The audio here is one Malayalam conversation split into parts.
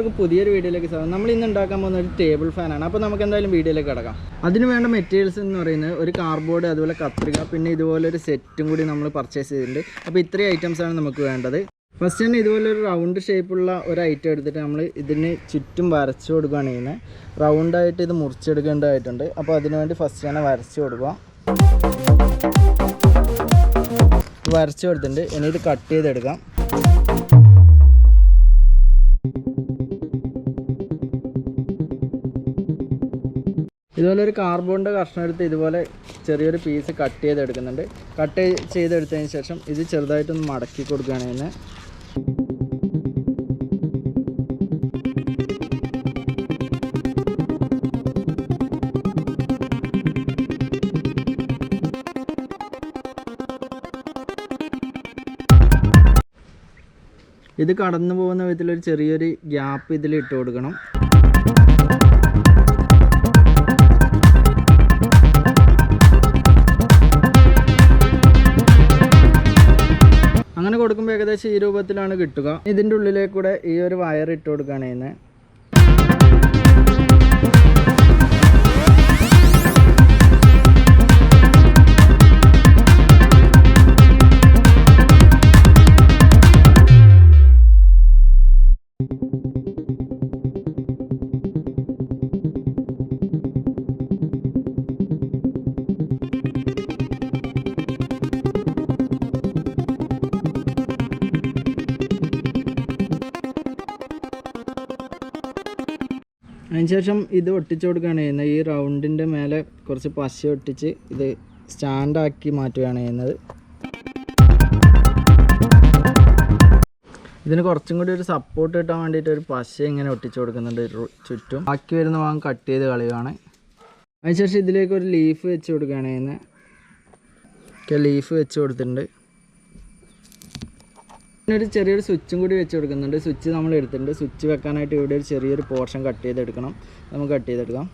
എല്ലാവർക്കും പുതിയൊരു വീഡിയോയിലേക്ക് സ്വാഗതം. നമ്മൾ ഇന്ന് ഉണ്ടാക്കാൻ പോകുന്ന ഒരു ടേബിൾ ഫാനാണ്. അപ്പോൾ നമുക്ക് എന്തായാലും വീഡിയോയിലേക്ക് കിടക്കാം. അതിന് വേണ്ട മെറ്റീരിയൽസ് എന്ന് പറയുന്നത് ഒരു കാർഡ്ബോർഡ്, അതുപോലെ കത്രിക, പിന്നെ ഇതുപോലെ ഒരു സെറ്റും കൂടി നമ്മൾ പർച്ചേസ് ചെയ്തിട്ടുണ്ട്. അപ്പോൾ ഇത്രയും ഐറ്റംസാണ് നമുക്ക് വേണ്ടത്. ഫസ്റ്റ് തന്നെ ഇതുപോലെ ഒരു റൗണ്ട് ഷേപ്പുള്ള ഒരു ഐറ്റം എടുത്തിട്ട് നമ്മൾ ഇതിന് ചുറ്റും വരച്ചു കൊടുക്കുകയാണ് ചെയ്യുന്നത്. റൗണ്ടായിട്ട് ഇത് മുറിച്ചെടുക്കേണ്ടതായിട്ടുണ്ട്. അപ്പോൾ അതിനുവേണ്ടി ഫസ്റ്റ് തന്നെ വരച്ചു കൊടുക്കുക. വരച്ചു കൊടുത്തിട്ടുണ്ട്. ഇനി ഇത് കട്ട് ചെയ്തെടുക്കാം. ഇതുപോലെ ഒരു കാർഡ്ബോർഡിൻ്റെ കഷ്ണം എടുത്ത് ഇതുപോലെ ചെറിയൊരു പീസ് കട്ട് ചെയ്തെടുക്കുന്നുണ്ട്. കട്ട് ചെയ്തെടുത്തതിന് ശേഷം ഇത് ചെറുതായിട്ടൊന്ന് മടക്കി കൊടുക്കുകയാണ് ചെയ്യുന്നത്. ഇത് കടന്നു പോകുന്ന വിധത്തിലൊരു ചെറിയൊരു ഗ്യാപ്പ് ഇതിൽ ഇട്ട് കൊടുക്കണം. അങ്ങനെ കൊടുക്കുമ്പോൾ ഏകദേശം ഈ രൂപത്തിലാണ് കിട്ടുക. ഇതിൻ്റെ ഉള്ളിലേക്കൂടെ ഈ ഒരു വയർ ഇട്ട് കൊടുക്കുകയാണ് ചെയ്യുന്നത്. അതിനുശേഷം ഇത് ഒട്ടിച്ചു കൊടുക്കുകയാണ് ചെയ്യുന്നത്. ഈ റൗണ്ടിൻ്റെ മേലെ കുറച്ച് പശ ഒട്ടിച്ച് ഇത് സ്റ്റാൻഡാക്കി മാറ്റുകയാണ് ചെയ്യുന്നത്. ഇതിന് കുറച്ചും കൂടി ഒരു സപ്പോർട്ട് കിട്ടാൻ വേണ്ടിയിട്ട് ഒരു പശ ഇങ്ങനെ ഒട്ടിച്ചു കൊടുക്കുന്നുണ്ട് ചുറ്റും. ബാക്കി വരുന്ന ഭാഗം കട്ട് ചെയ്ത് കളയുകയാണ്. അതിനുശേഷം ഇതിലേക്ക് ഒരു ലീഫ് വെച്ച് കൊടുക്കുകയാണ് ചെയ്യുന്നത്. ലീഫ് വെച്ച് കൊടുത്തിട്ടുണ്ട്. ഒരു ചെറിയൊരു സ്വിച്ചും കൂടി വെച്ച് കൊടുക്കുന്നുണ്ട്. സ്വിച്ച് നമ്മൾ എടുത്തിട്ടുണ്ട്. സ്വിച്ച് വെക്കാനായിട്ട് ഇവിടെ ഒരു ചെറിയൊരു പോർഷൻ കട്ട് ചെയ്തെടുക്കണം. നമുക്ക് കട്ട് ചെയ്തെടുക്കാം.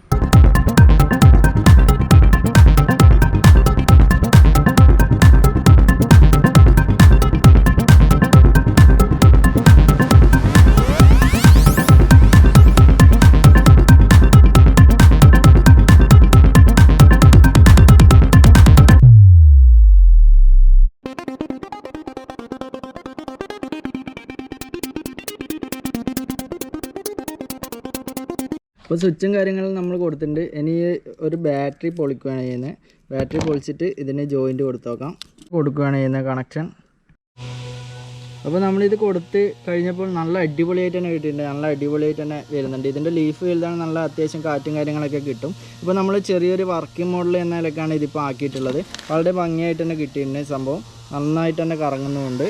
അപ്പോൾ സ്വിച്ചും കാര്യങ്ങളും നമ്മൾ കൊടുത്തിട്ടുണ്ട്. ഇനി ഒരു ബാറ്ററി പൊളിക്കുകയാണ് ചെയ്യുന്നത്. ബാറ്ററി പൊളിച്ചിട്ട് ഇതിന് ജോയിൻറ്റ് കൊടുക്കുകയാണ് ചെയ്യുന്നത് കണക്ഷൻ. അപ്പോൾ നമ്മളിത് കൊടുത്ത് കഴിഞ്ഞപ്പോൾ നല്ല അടിപൊളിയായിട്ട് തന്നെ കിട്ടിയിട്ടുണ്ട്. നല്ല അടിപൊളിയായിട്ട് തന്നെ വരുന്നുണ്ട്. ഇതിൻ്റെ ലീഫ് വലുതാണ്. നല്ല അത്യാവശ്യം കാറ്റും കാര്യങ്ങളൊക്കെ കിട്ടും. ഇപ്പോൾ നമ്മൾ ചെറിയൊരു വർക്കിംഗ് മോഡൽ എന്ന നിലക്കാണ് ഇതിപ്പോൾ ആക്കിയിട്ടുള്ളത്. വളരെ ഭംഗിയായിട്ട് തന്നെ കിട്ടിയിട്ടുണ്ട്. സംഭവം നന്നായിട്ട് തന്നെ കറങ്ങുന്നുമുണ്ട്.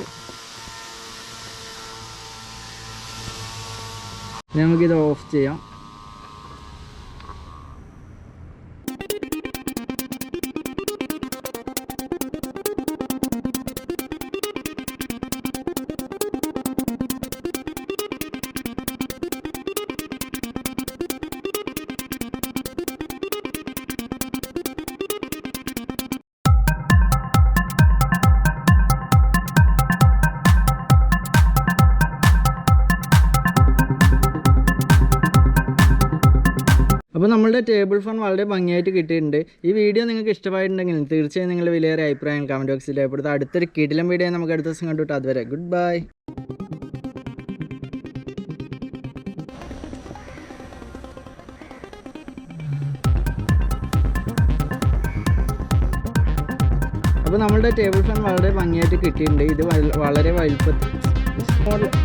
നമുക്കിത് ഓഫ് ചെയ്യാം. അപ്പോൾ നമ്മളുടെ ടേബിൾ ഫാൻ വളരെ ഭംഗിയായിട്ട് കിട്ടിയിട്ടുണ്ട്. ഈ വീഡിയോ നിങ്ങൾക്ക് ഇഷ്ടമായിട്ടുണ്ടെങ്കിൽ തീർച്ചയായും നിങ്ങളുടെ വിലയേറെ അഭിപ്രായങ്ങൾ കമൻറ്റ് ബോക്സിൽ രേഖപ്പെടുത്തുക. അടുത്തൊരു കിടിലം വീഡിയോ നമുക്ക് അടുത്ത ദിവസം കണ്ടിട്ട് അതുവരെ ഗുഡ് ബൈ. അപ്പോൾ നമ്മളുടെ ടേബിൾ ഫാൻ വളരെ ഭംഗിയായിട്ട് കിട്ടിയിട്ടുണ്ട്. ഇത് വളരെ വലുപ്പത്തിൽ അടുത്ത്